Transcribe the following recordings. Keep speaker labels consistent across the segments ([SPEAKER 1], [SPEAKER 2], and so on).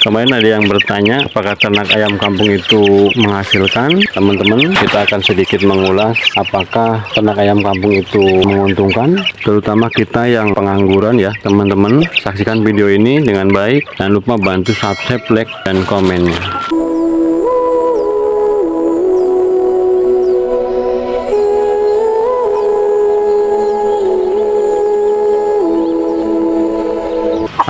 [SPEAKER 1] Kemarin ada yang bertanya apakah ternak ayam kampung itu menghasilkan. Teman-teman, kita akan sedikit mengulas apakah ternak ayam kampung itu menguntungkan, terutama kita yang pengangguran ya teman-teman. Saksikan video ini dengan baik, jangan lupa bantu subscribe, like, dan komennya.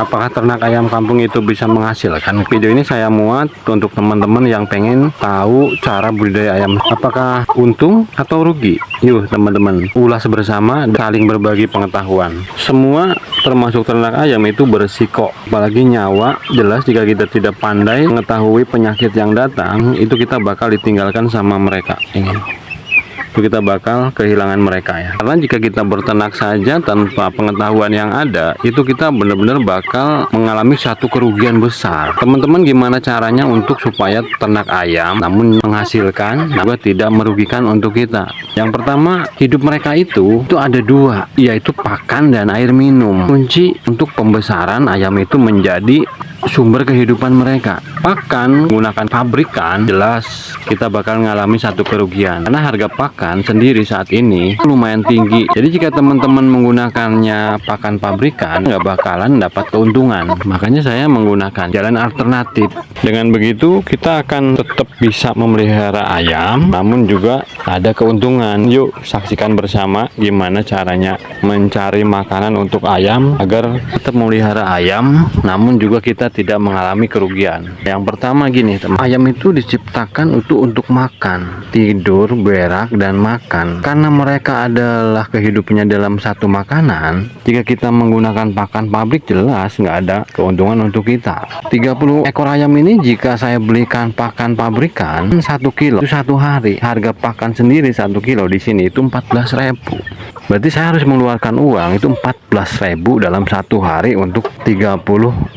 [SPEAKER 1] Apakah ternak ayam kampung itu bisa menghasilkan? Video ini saya muat untuk teman-teman yang pengen tahu cara budidaya ayam. Apakah untung atau rugi? Yuk teman-teman, ulas bersama dan saling berbagi pengetahuan. Semua termasuk ternak ayam itu berisiko, apalagi nyawa. Jelas jika kita tidak pandai mengetahui penyakit yang datang, itu kita bakal ditinggalkan sama mereka. Itu kita bakal kehilangan mereka ya. Karena jika kita berternak saja tanpa pengetahuan yang ada, itu kita benar-benar bakal mengalami satu kerugian besar. Teman-teman, gimana caranya untuk supaya ternak ayam namun menghasilkan, juga tidak merugikan untuk kita? Yang pertama, hidup mereka itu ada dua, yaitu pakan dan air minum. Kunci untuk pembesaran ayam itu menjadi sumber kehidupan mereka. Pakan menggunakan pabrikan, jelas kita bakal mengalami satu kerugian karena harga pakan sendiri saat ini lumayan tinggi. Jadi jika teman-teman menggunakannya pakan pabrikan, nggak bakalan dapat keuntungan. Makanya saya menggunakan jalan alternatif. Dengan begitu kita akan tetap bisa memelihara ayam, namun juga ada keuntungan. Yuk saksikan bersama gimana caranya mencari makanan untuk ayam agar tetap memelihara ayam, namun juga kita tidak mengalami kerugian. Yang pertama gini teman, ayam itu diciptakan untuk makan, tidur, berak, dan makan. Karena mereka adalah kehidupannya dalam satu makanan, jika kita menggunakan pakan pabrik jelas nggak ada keuntungan untuk kita. 30 ekor ayam ini jika saya belikan pakan pabrikan 1 kilo itu 1 hari, harga pakan sendiri 1 kilo di sini itu 14.000. Berarti saya harus mengeluarkan uang itu 14.000 dalam 1 hari untuk 30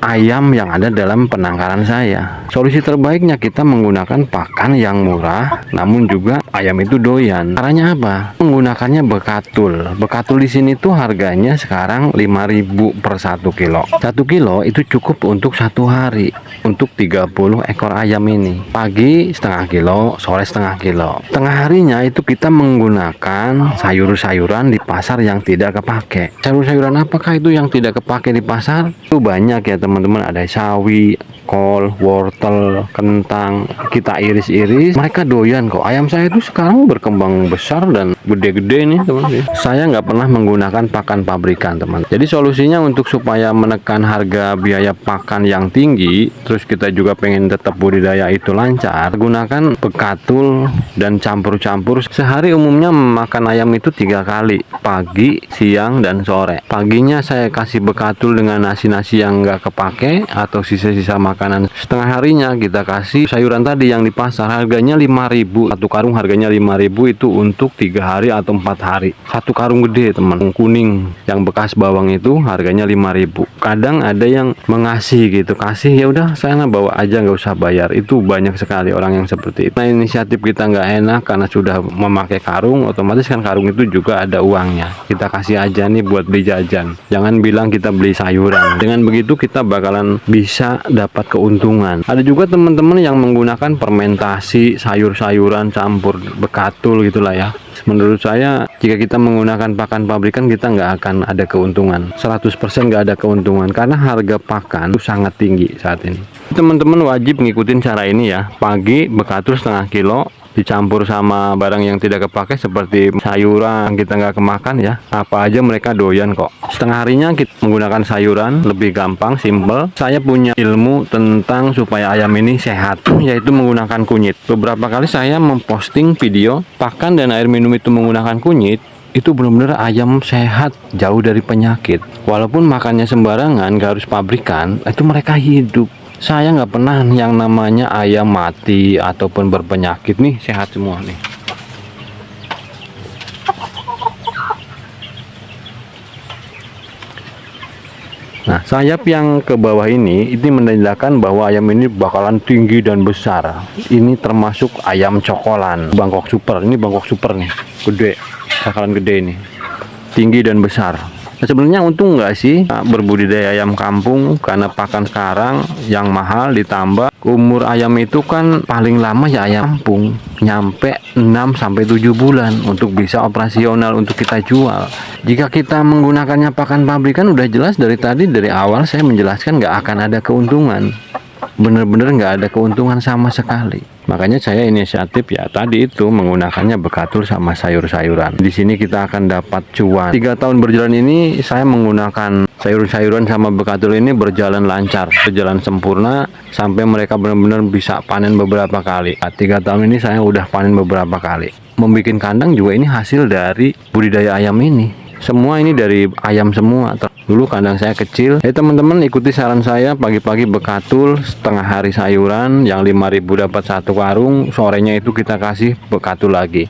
[SPEAKER 1] ayam yang ada dalam penangkaran saya. Solusi terbaiknya kita menggunakan pakan yang murah, namun juga ayam itu doyan. Caranya apa? Menggunakannya bekatul. Bekatul di sini tuh harganya sekarang 5.000 per 1 kilo. 1 kilo itu cukup untuk 1 hari untuk 30 ekor ayam ini. Pagi setengah kilo, sore setengah kilo. Tengah harinya itu kita menggunakan sayur-sayuran di pasar yang tidak kepake. Sayur-sayuran apakah itu yang tidak kepake di pasar? Itu banyak ya teman-teman, ada sawi, kol, wortel, kentang, kita iris-iris. Mereka doyan kok. Ayam saya itu sekarang berkembang besar dan gede-gede nih teman-teman. Saya nggak pernah menggunakan pakan pabrikan teman. Jadi solusinya untuk supaya menekan harga biaya pakan yang tinggi, terus kita juga pengen tetap budidaya itu lancar, gunakan bekatul dan campur-campur. Sehari umumnya makan ayam itu 3 kali, pagi, siang, dan sore. Paginya saya kasih bekatul dengan nasi-nasi yang nggak kepake atau sisa-sisa makanan. Setengah harinya kita kasih sayuran tadi yang di pasar, harganya 5.000. 1 karung harganya 5.000 itu untuk 3 hari atau 4 hari. 1 karung gede teman, kuning yang bekas bawang itu harganya 5.000. Kadang ada yang mengasih gitu, kasih ya udah saya bawa aja nggak usah bayar. Itu banyak sekali orang yang seperti itu. Nah, inisiatif kita nggak enak karena sudah memakai karung, otomatis kan karung itu juga ada uangnya. Kita kasih aja nih buat beli jajan. Jangan bilang kita beli sayuran. Dengan begitu kita bakalan bisa dapat keuntungan. Ada juga teman-teman yang menggunakan fermentasi sayur-sayuran campur bekatul gitulah ya. Menurut saya jika kita menggunakan pakan pabrikan kita nggak akan ada keuntungan, 100% nggak ada keuntungan karena harga pakan itu sangat tinggi saat ini. Teman-teman wajib ngikutin cara ini ya. Pagi bekatul setengah kilo dicampur sama barang yang tidak kepake seperti sayuran yang kita nggak kemakan ya, apa aja mereka doyan kok. Setengah harinya kita menggunakan sayuran, lebih gampang, simple. Saya punya ilmu tentang supaya ayam ini sehat, yaitu menggunakan kunyit. Beberapa kali saya memposting video pakan dan air minum itu menggunakan kunyit. Itu benar-benar ayam sehat, jauh dari penyakit. Walaupun makannya sembarangan, gak harus pabrikan, itu mereka hidup. Saya nggak pernah yang namanya ayam mati ataupun berpenyakit nih, sehat semua nih. Nah, sayap yang ke bawah ini menandakan bahwa ayam ini bakalan tinggi dan besar. Ini termasuk ayam cokolan, Bangkok super. Ini Bangkok super nih, gede, bakalan gede nih, tinggi dan besar. Sebenarnya untung nggak sih berbudidaya ayam kampung, karena pakan sekarang yang mahal ditambah umur ayam itu kan paling lama ya ayam kampung nyampe 6 sampai 7 bulan untuk bisa operasional untuk kita jual. Jika kita menggunakannya pakan pabrikan, udah jelas dari tadi dari awal saya menjelaskan nggak akan ada keuntungan. Bener-bener nggak ada keuntungan sama sekali. Makanya saya inisiatif ya tadi itu menggunakannya bekatul sama sayur-sayuran. Di sini kita akan dapat cuan. 3 tahun berjalan ini saya menggunakan sayur-sayuran sama bekatul ini berjalan lancar, berjalan sempurna sampai mereka benar-benar bisa panen beberapa kali. 3 tahun ini saya udah panen beberapa kali. Membikin kandang juga ini hasil dari budidaya ayam ini. Semua ini dari ayam semua. Dulu kandang saya kecil. Teman-teman ikuti saran saya, pagi-pagi bekatul, setengah hari sayuran, yang 5.000 dapat 1 karung, sorenya itu kita kasih bekatul lagi.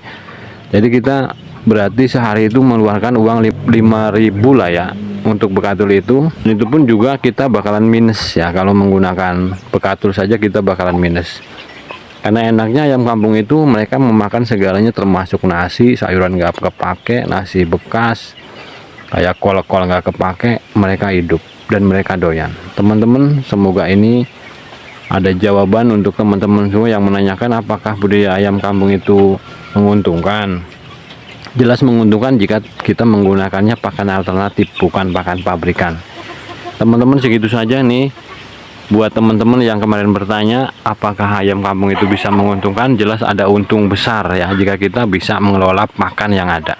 [SPEAKER 1] Jadi kita berarti sehari itu mengeluarkan uang 5.000 lah ya untuk bekatul itu. Dan itu pun juga kita bakalan minus ya, kalau menggunakan bekatul saja kita bakalan minus. Karena enaknya ayam kampung itu mereka memakan segalanya, termasuk nasi, sayuran nggak kepake, nasi bekas, kayak kol-kol nggak kepake, mereka hidup dan mereka doyan. Teman-teman, semoga ini ada jawaban untuk teman-teman semua yang menanyakan apakah budidaya ayam kampung itu menguntungkan. Jelas menguntungkan jika kita menggunakannya pakan alternatif, bukan pakan pabrikan. Teman-teman, segitu saja nih. Buat teman-teman yang kemarin bertanya apakah ayam kampung itu bisa menguntungkan, jelas ada untung besar ya jika kita bisa mengelola pakan yang ada.